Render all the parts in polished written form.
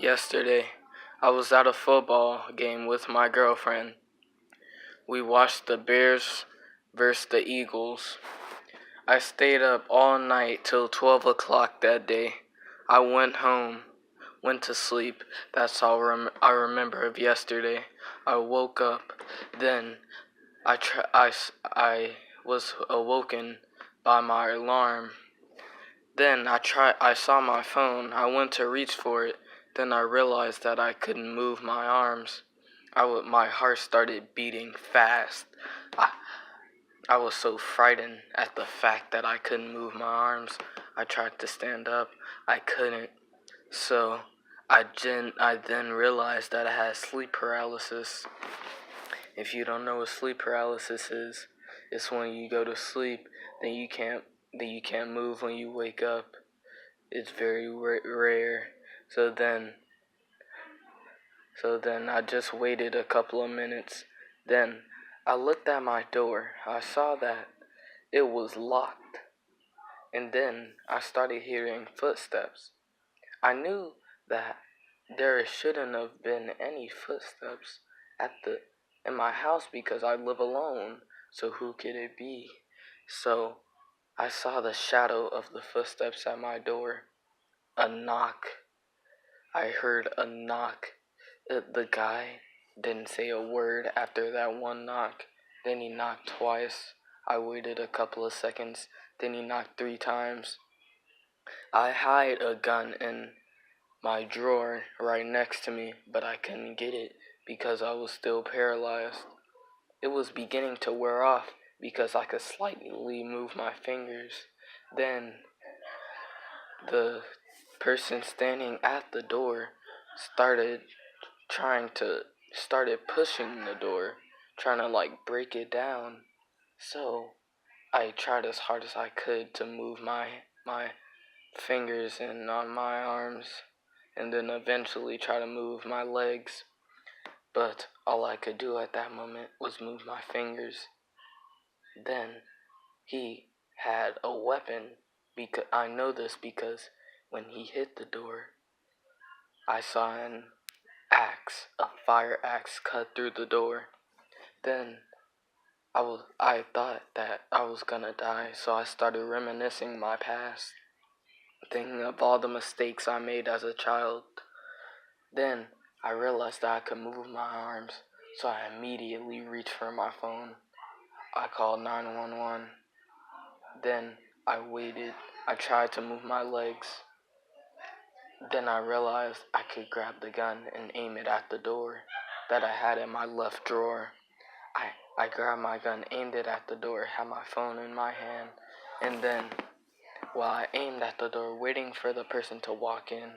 Yesterday, I was at a football game with my girlfriend. We watched the Bears versus the Eagles. I stayed up all night till 12 o'clock that day. I went home, went to sleep. That's all I remember of yesterday. I woke up, then I was awoken by my alarm. Then I saw my phone. I went to reach for it. Then I realized that I couldn't move my arms. My heart started beating fast. I, I was so frightened at the fact that I couldn't move my arms. I tried to stand up. I couldn't. So I then realized that I had sleep paralysis. If you don't know what sleep paralysis is, it's when you go to sleep, then you can't move when you wake up. It's very rare. So then I just waited a couple of minutes. Then I looked at my door. I saw that it was locked. And then I started hearing footsteps. I knew that there shouldn't have been any footsteps in my house because I live alone. So who could it be? So I saw the shadow of the footsteps at my door. A knock. I heard a knock. The guy didn't say a word after that one knock. Then he knocked twice. I waited a couple of seconds. Then he knocked 3 times. I hid a gun in my drawer right next to me, but I couldn't get it because I was still paralyzed. It was beginning to wear off because I could slightly move my fingers. Then the person standing at the door started pushing the door, trying to break it down. So I tried as hard as I could to move my fingers and on my arms, and then eventually try to move my legs. But all I could do at that moment was move my fingers. Then he had a weapon. Because I know this because when he hit the door, I saw a fire axe cut through the door. Then I thought that I was gonna die, so I started reminiscing my past, thinking of all the mistakes I made as a child. Then I realized that I could move my arms, so I immediately reached for my phone. I called 911. Then I waited. I tried to move my legs. Then I realized I could grab the gun and aim it at the door that I had in my left drawer. I grabbed my gun, aimed it at the door, had my phone in my hand, and then while I aimed at the door, waiting for the person to walk in,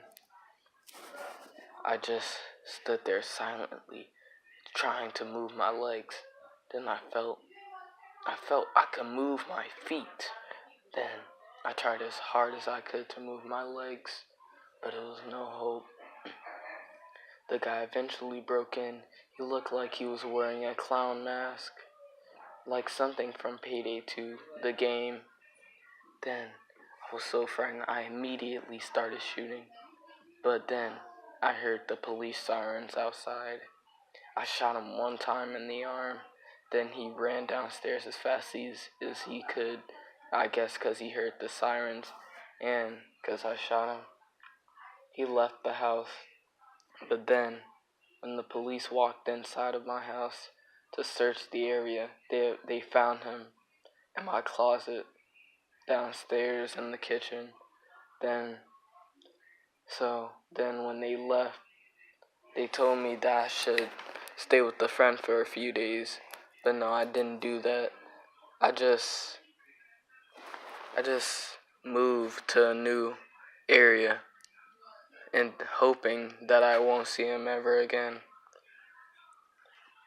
I just stood there silently, trying to move my legs. Then I felt I could move my feet. Then I tried as hard as I could to move my legs, but it was no hope. The guy eventually broke in. He looked like he was wearing a clown mask, like something from Payday 2, the game. Then I was so frightened I immediately started shooting. But then I heard the police sirens outside. I shot him 1 time in the arm. Then he ran downstairs as fast as he could. I guess because he heard the sirens and because I shot him. He left the house. But then, when the police walked inside of my house to search the area, they found him in my closet, downstairs in the kitchen. Then when they left, they told me that I should stay with a friend for a few days. But no, I didn't do that. I just moved to a new area and hoping that I won't see him ever again.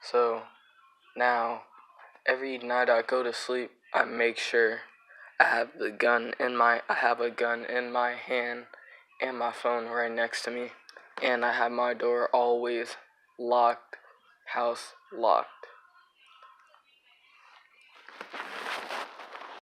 So now, every night I go to sleep, I make sure I have a gun in my hand and my phone right next to me, and I have my door always locked, house locked.